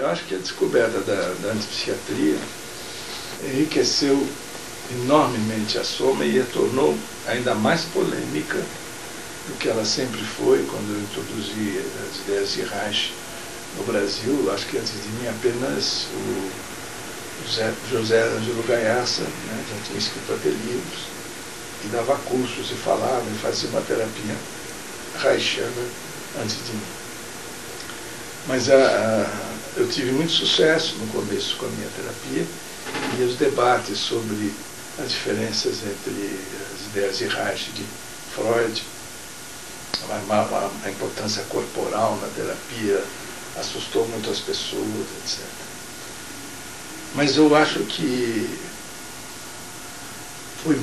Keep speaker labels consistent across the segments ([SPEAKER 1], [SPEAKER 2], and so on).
[SPEAKER 1] Eu acho que a descoberta da antipsiquiatria enriqueceu enormemente a Soma e a tornou ainda mais polêmica do que ela sempre foi quando eu introduzi as ideias de Reich no Brasil. Acho que antes de mim apenas o José Ângelo Gaiarsa, né, já tinha escrito até livros, e dava cursos e falava e fazia uma terapia reichiana antes de mim. Mas eu tive muito sucesso no começo com a minha terapia, e os debates sobre as diferenças entre as ideias de Reich e de Freud, a importância corporal na terapia, assustou muito as pessoas, etc. Mas eu acho que foi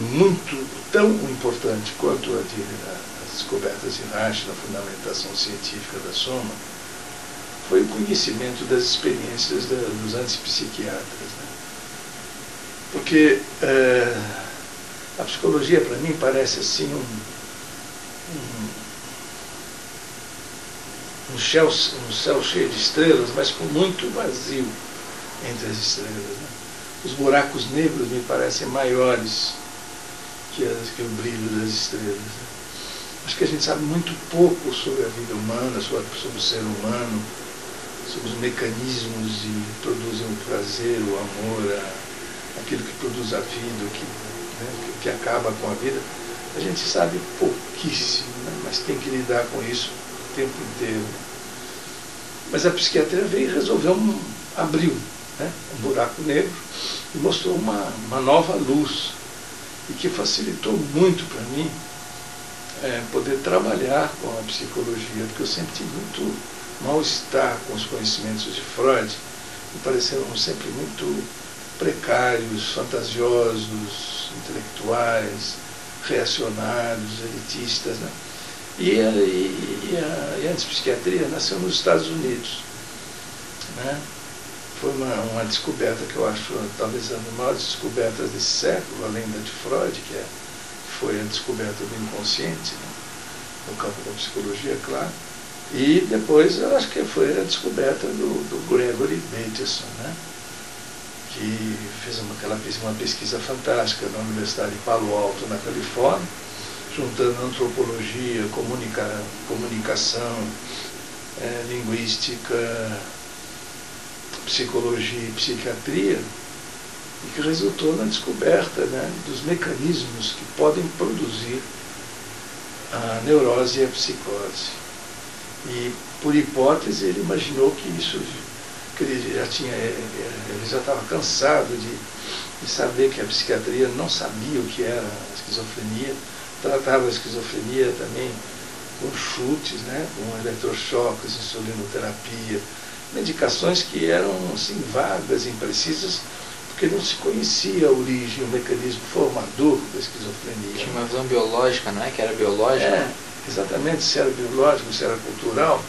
[SPEAKER 1] tão importante quanto as descobertas de Reich na fundamentação científica da Soma, foi o conhecimento das experiências dos antipsiquiatras, né? Porque a psicologia, para mim, parece assim um céu cheio de estrelas, mas com muito vazio entre as estrelas, né? Os buracos negros me parecem maiores que o brilho das estrelas, né? Acho que a gente sabe muito pouco sobre a vida humana, sobre o ser humano, sobre os mecanismos que produzem o prazer, o amor, aquilo que produz a vida, que acaba com a vida. A gente sabe pouquíssimo, né? Mas tem que lidar com isso o tempo inteiro. Mas a psiquiatria veio e resolveu abriu, né, um buraco negro e mostrou uma nova luz, e que facilitou muito para mim poder trabalhar com a psicologia, porque eu sempre tive muito mal-estar com os conhecimentos de Freud, me pareceram sempre muito precários, fantasiosos, intelectuais, reacionários, elitistas, né? E a antipsiquiatria nasceu nos Estados Unidos, né? Foi uma descoberta que eu acho talvez uma das maiores descobertas desse século, além da de Freud, que foi a descoberta do inconsciente, né, no campo da psicologia, claro. E depois eu acho que foi a descoberta do Gregory Bateson, né, que fez uma pesquisa fantástica na Universidade de Palo Alto, na Califórnia, juntando antropologia, comunicação, linguística, psicologia e psiquiatria, e que resultou na descoberta, né, dos mecanismos que podem produzir a neurose e a psicose. E, por hipótese, ele imaginou que ele já estava cansado de saber que a psiquiatria não sabia o que era a esquizofrenia, tratava a esquizofrenia também com chutes, né, com eletrochoques, insulinoterapia, medicações que eram assim, vagas, imprecisas, porque não se conhecia a origem, o mecanismo formador da esquizofrenia.
[SPEAKER 2] Tinha uma visão biológica, não é? Que era biológica?
[SPEAKER 1] Exatamente, se era biológico, se era cultural,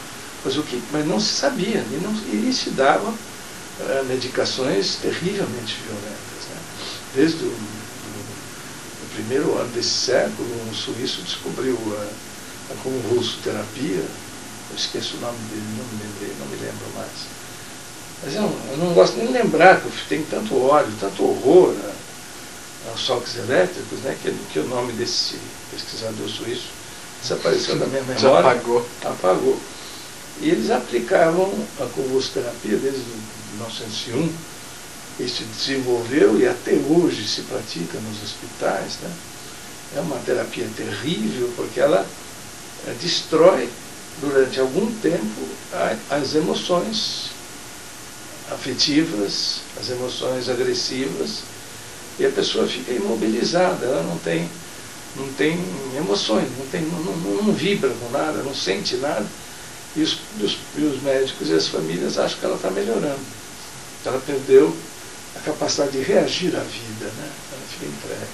[SPEAKER 1] mas não se sabia, e se davam medicações terrivelmente violentas, né? Desde o primeiro ano desse século, um suíço descobriu a convulsoterapia. Eu esqueço o nome dele, não me lembro mais. Mas eu não gosto nem de lembrar que tem tanto ódio, tanto horror aos choques elétricos, né, que o nome desse pesquisador suíço desapareceu da minha memória. Apagou. E eles aplicavam a convulsoterapia desde 1901. Isso desenvolveu e até hoje se pratica nos hospitais, né? É uma terapia terrível, porque ela destrói durante algum tempo as emoções afetivas, as emoções agressivas, e a pessoa fica imobilizada, ela não tem emoções, não vibra com nada, não sente nada, e os médicos e as famílias acham que ela está melhorando. Ela perdeu a capacidade de reagir à vida, né? Ela fica entregue.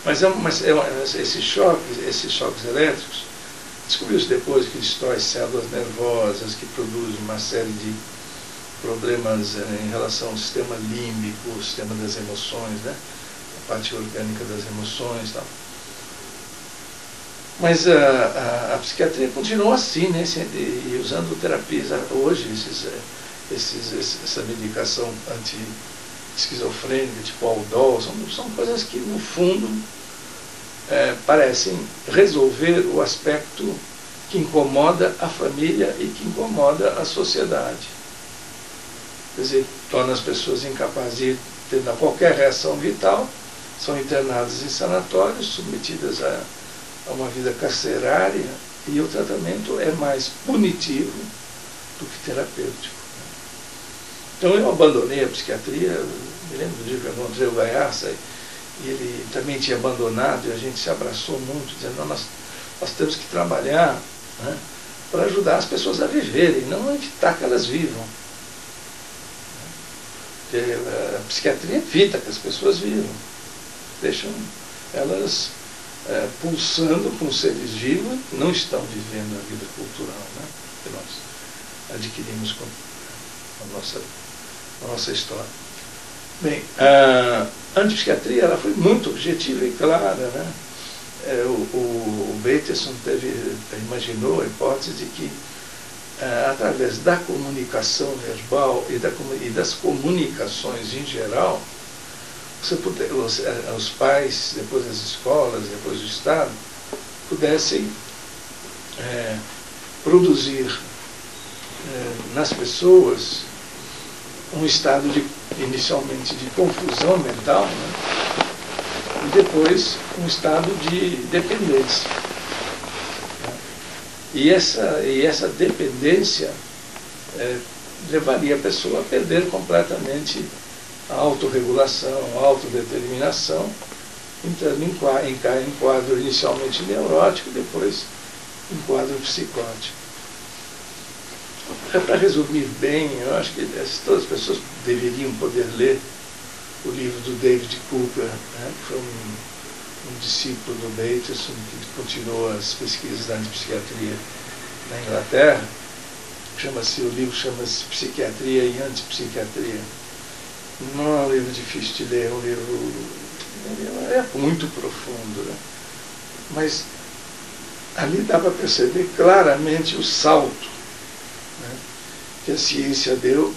[SPEAKER 1] Mas esses choques elétricos, descobriu-se depois que destrói células nervosas, que produz uma série de problemas em relação ao sistema límbico, o sistema das emoções, né? A parte orgânica das emoções e tal. Mas a psiquiatria continua assim, né? E usando terapias hoje, essa medicação anti-esquizofrênica, tipo Aldol, são coisas que, no fundo, parecem resolver o aspecto que incomoda a família e que incomoda a sociedade. Quer dizer, torna as pessoas incapazes de ter qualquer reação vital, são internadas em sanatórios, submetidas a uma vida carcerária, e o tratamento é mais punitivo do que terapêutico. Então eu abandonei a psiquiatria, me lembro do dia que eu encontrei o Gaiarsa, e ele também tinha abandonado, e a gente se abraçou muito, dizendo, não, nós temos que trabalhar, né, para ajudar as pessoas a viverem, não evitar que elas vivam. Porque a psiquiatria evita que as pessoas vivam, deixam elas pulsando com seres vivos, não estão vivendo a vida cultural, né, que nós adquirimos com a nossa história. Bem, a antipsiquiatria ela foi muito objetiva e clara, né? O Bateson imaginou a hipótese de que, através da comunicação verbal e das comunicações em geral, os pais, depois as escolas, depois o Estado, pudessem produzir nas pessoas um estado inicialmente de confusão mental, né, e depois um estado de dependência. E essa dependência levaria a pessoa a perder completamente a autorregulação, a autodeterminação, entrando em quadro inicialmente neurótico, depois em quadro psicótico. Para resumir bem, eu acho que todas as pessoas deveriam poder ler o livro do David Cooper, né, que foi um discípulo do Bateson, que continuou as pesquisas da antipsiquiatria na Inglaterra. O livro chama-se Psiquiatria e Antipsiquiatria. Não é um livro difícil de ler, é um livro muito profundo, né? Mas ali dá para perceber claramente o salto, né, que a ciência deu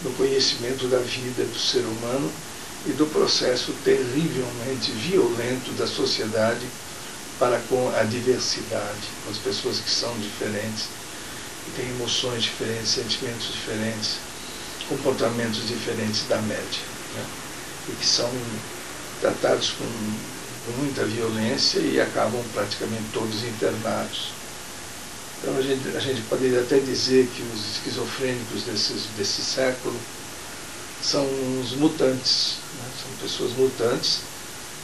[SPEAKER 1] no conhecimento da vida do ser humano e do processo terrivelmente violento da sociedade para com a diversidade, com as pessoas que são diferentes, que têm emoções diferentes, sentimentos diferentes, comportamentos diferentes da média, né, e que são tratados com muita violência e acabam praticamente todos internados. Então a gente poderia até dizer que os esquizofrênicos desse século são os mutantes, né? São pessoas mutantes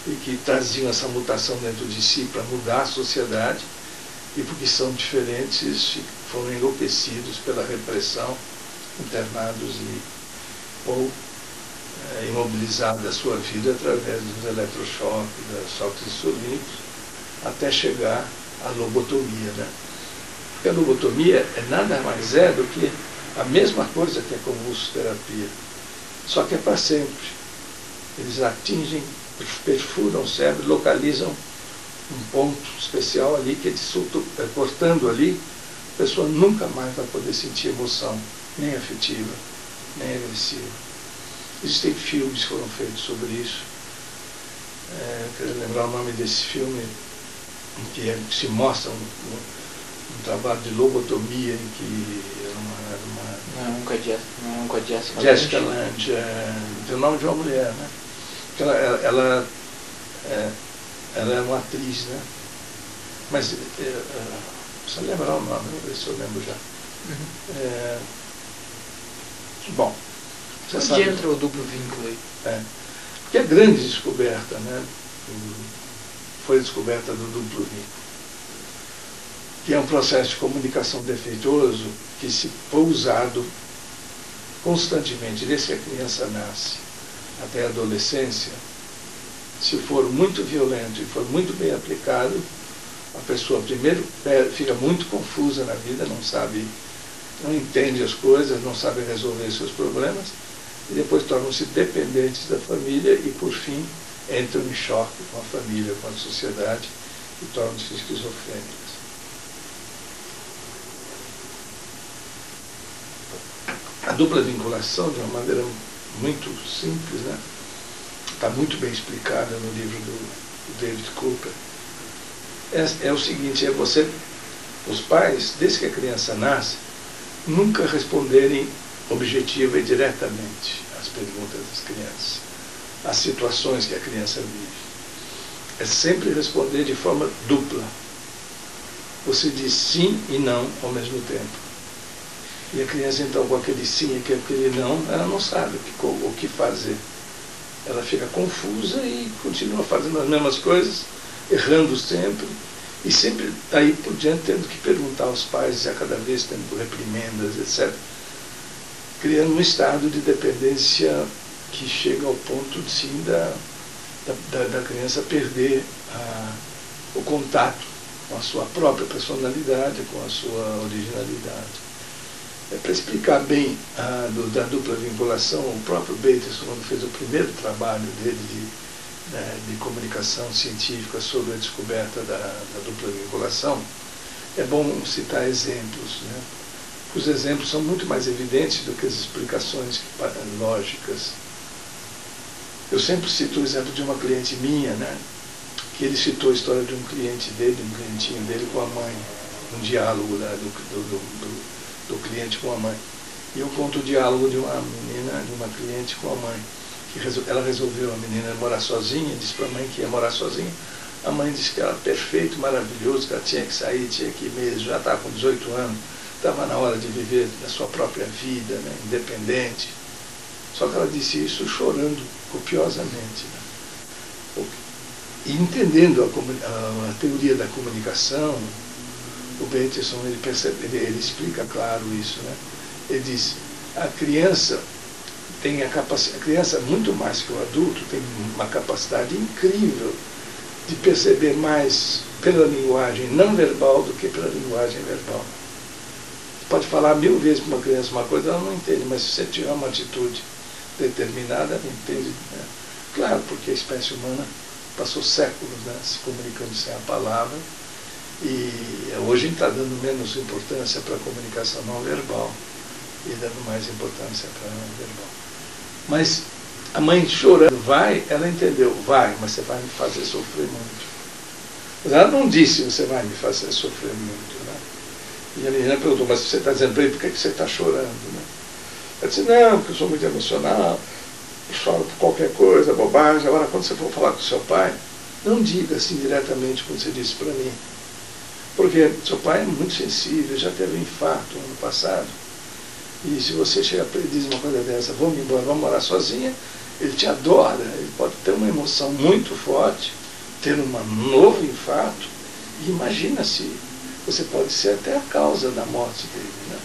[SPEAKER 1] e que traziam essa mutação dentro de si para mudar a sociedade, e porque são diferentes foram enlouquecidos pela repressão, internados ou imobilizados da sua vida através dos eletrochoques, dos choques insulínicos, até chegar à lobotomia, né? Porque a lobotomia nada mais do que a mesma coisa que a convulsoterapia, só que é para sempre. Eles atingem, perfuram o cérebro, localizam um ponto especial ali, que cortando ali, a pessoa nunca mais vai poder sentir emoção, nem afetiva, nem agressiva. Existem filmes que foram feitos sobre isso. Quero lembrar o nome desse filme, em que se mostra um trabalho de lobotomia em que
[SPEAKER 2] Não é um com a
[SPEAKER 1] Jessica Lange, tem o nome de uma mulher, né? Ela é uma atriz, né? Mas precisa lembrar o nome, vou ver se eu lembro já. Bom, você
[SPEAKER 2] onde
[SPEAKER 1] sabe,
[SPEAKER 2] entra o duplo vínculo aí?
[SPEAKER 1] porque a grande descoberta, né, foi a descoberta do duplo vínculo, que é um processo de comunicação defeituoso que, se for usado constantemente, desde que a criança nasce até a adolescência, se for muito violento e for muito bem aplicado, a pessoa primeiro fica muito confusa na vida, não entende as coisas, não sabe resolver seus problemas, e depois tornam-se dependentes da família e, por fim, entram em choque com a família, com a sociedade, e tornam-se esquizofrênicas. dupla vinculação, de uma maneira muito simples, né? Está muito bem explicada no livro do David Cooper. É o seguinte, os pais, desde que a criança nasce, nunca responderem objetiva e diretamente às perguntas das crianças, às situações que a criança vive. É sempre responder de forma dupla. Você diz sim e não ao mesmo tempo. E a criança, então, com aquele sim e aquele não, ela não sabe o que fazer. Ela fica confusa e continua fazendo as mesmas coisas, errando sempre, e sempre daí por diante tendo que perguntar aos pais, a cada vez tendo reprimendas, etc., criando um estado de dependência que chega ao ponto, sim, da criança perder o contato com a sua própria personalidade, com a sua originalidade. Para explicar bem da dupla vinculação, o próprio Bateson, quando fez o primeiro trabalho dele de comunicação científica sobre a descoberta da dupla vinculação, é bom citar exemplos, né? Os exemplos são muito mais evidentes do que as explicações lógicas. Eu sempre cito o exemplo de uma cliente minha, né? Que ele citou a história de um clientinho dele com a mãe, um diálogo do cliente com a mãe. E eu conto o diálogo de uma menina, de uma cliente com a mãe. Ela resolveu, a menina, morar sozinha, disse para a mãe que ia morar sozinha. A mãe disse que era perfeito, maravilhoso, que ela tinha que sair, tinha que ir mesmo, já estava com 18 anos, estava na hora de viver a sua própria vida, né, independente. Só que ela disse isso chorando copiosamente, né? E entendendo a teoria da comunicação, o Bateson, ele explica claro isso, né? Ele diz, a criança muito mais que o adulto, tem uma capacidade incrível de perceber mais pela linguagem não verbal do que pela linguagem verbal. Você pode falar 1000 vezes para uma criança uma coisa, ela não entende, mas se você tiver uma atitude determinada, ela entende, né? Claro, porque a espécie humana passou séculos, né, se comunicando sem a palavra, e hoje a gente está dando menos importância para a comunicação não verbal e dando mais importância para a não verbal. Mas a mãe chorando, ela entendeu, mas você vai me fazer sofrer muito. Mas ela não disse, você vai me fazer sofrer muito, né? E a menina perguntou, mas você está dizendo para ele, por que você está chorando, né? Ela disse, não, porque eu sou muito emocional, eu choro por qualquer coisa, bobagem. Agora, quando você for falar com seu pai, não diga assim diretamente como você disse para mim. Porque seu pai é muito sensível, já teve um infarto no ano passado. E se você chega para ele e diz uma coisa dessa, vamos embora, vamos morar sozinha, ele te adora, ele pode ter uma emoção muito forte, ter um novo infarto, e imagina se você pode ser até a causa da morte dele, né?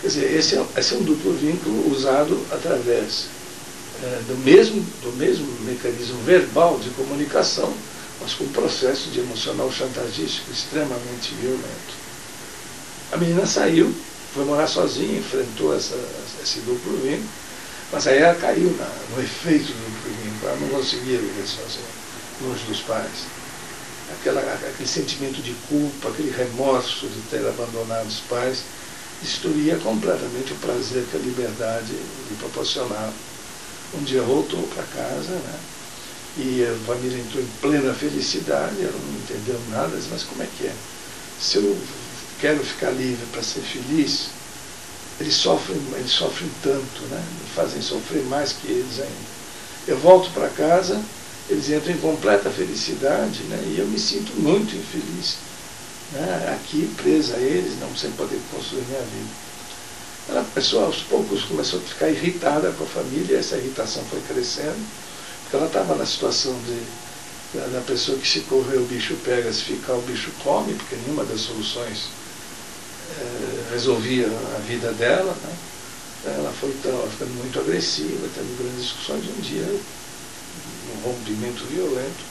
[SPEAKER 1] Quer dizer, esse é um duplo vínculo usado através do mesmo mecanismo verbal de comunicação, mas com um processo de emocional chantagístico extremamente violento. A menina saiu, foi morar sozinha, enfrentou esse duplo vínculo, mas aí ela caiu no efeito do duplo vínculo, ela não conseguia viver sozinha, longe dos pais. Aquele sentimento de culpa, aquele remorso de ter abandonado os pais, destruía completamente o prazer que a liberdade lhe proporcionava. Um dia voltou para casa, né? E a família entrou em plena felicidade, ela não entendeu nada, disse, mas como é que é? Se eu quero ficar livre para ser feliz, eles sofrem tanto, né? Me fazem sofrer mais que eles ainda. Eu volto para casa, eles entram em completa felicidade, né? E eu me sinto muito infeliz, né? Aqui presa a eles, não sem poder construir minha vida. Ela, a pessoa aos poucos começou a ficar irritada com a família, essa irritação foi crescendo, porque ela estava na situação da pessoa que se correr o bicho pega, se ficar o bicho come, porque nenhuma das soluções resolvia a vida dela, né? Ela foi ficando muito agressiva, tendo grandes discussões. Um dia, um rompimento violento,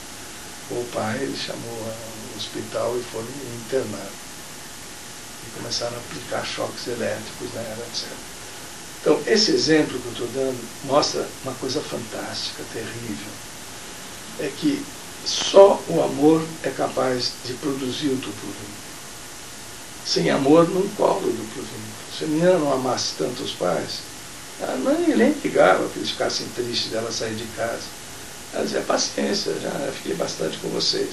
[SPEAKER 1] o pai ele chamou o hospital e foram internar. E começaram a aplicar choques elétricos, né, etc. Então, esse exemplo que eu estou dando mostra uma coisa fantástica, terrível. É que só o amor é capaz de produzir o duplo vínculo. Sem amor não cola o duplo vínculo. se a menina não amasse tanto os pais, ela nem ligava que eles ficassem tristes dela sair de casa. Ela dizia, paciência, já fiquei bastante com vocês.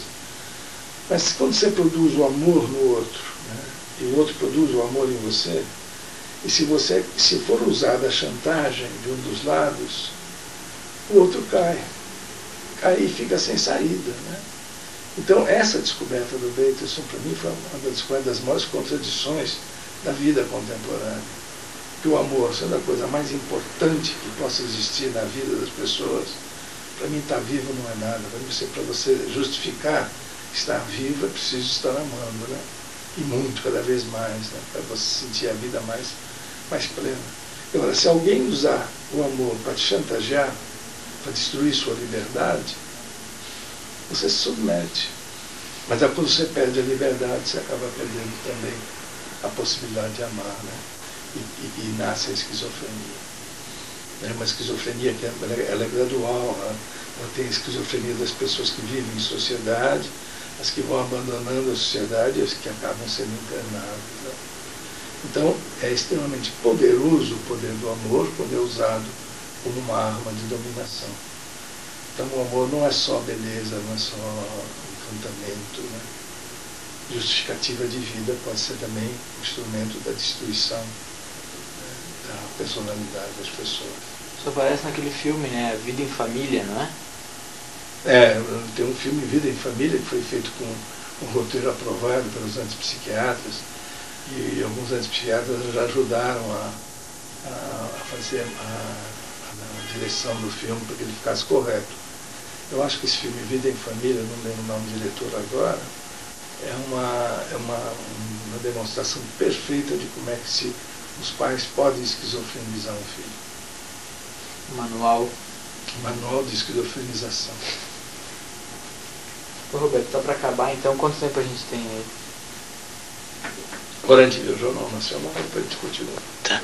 [SPEAKER 1] Mas quando você produz o amor no outro, né, e o outro produz o amor em você, e se for usada a chantagem de um dos lados, o outro cai e fica sem saída, né? Então, essa descoberta do Bateson, para mim, foi uma das maiores contradições da vida contemporânea. Que o amor, sendo a coisa mais importante que possa existir na vida das pessoas, para mim, estar vivo não é nada. Para você justificar estar vivo, é preciso estar amando, né? E muito, cada vez mais, né? Para você sentir a vida mais plena. Agora, se alguém usar o amor para te chantagear, para destruir sua liberdade, você se submete. Mas quando você perde a liberdade, você acaba perdendo também a possibilidade de amar, né? E nasce a esquizofrenia. É uma esquizofrenia que ela é gradual, né? Ela tem a esquizofrenia das pessoas que vivem em sociedade, as que vão abandonando a sociedade e as que acabam sendo internadas, né? Então, é extremamente poderoso o poder do amor quando é usado como uma arma de dominação. Então, o amor não é só beleza, não é só encantamento, né? Justificativa de vida pode ser também um instrumento da destruição, né, da personalidade das pessoas.
[SPEAKER 2] Isso aparece naquele filme, né? Vida em Família, não é?
[SPEAKER 1] Tem um filme Vida em Família que foi feito com um roteiro aprovado pelos antipsiquiatras, e alguns antipsiquiatras já ajudaram a fazer a direção do filme para que ele ficasse correto. Eu acho que esse filme Vida em Família, não lembro o nome do diretor agora, é uma demonstração perfeita de como é que os pais podem esquizofrenizar um filho. Manual de esquizofrenização.
[SPEAKER 2] Ô Roberto, só para acabar, então, quanto tempo a gente tem aí?
[SPEAKER 1] Agora a gente vê o Jornal Nacional, depois a gente continua.
[SPEAKER 2] Tá.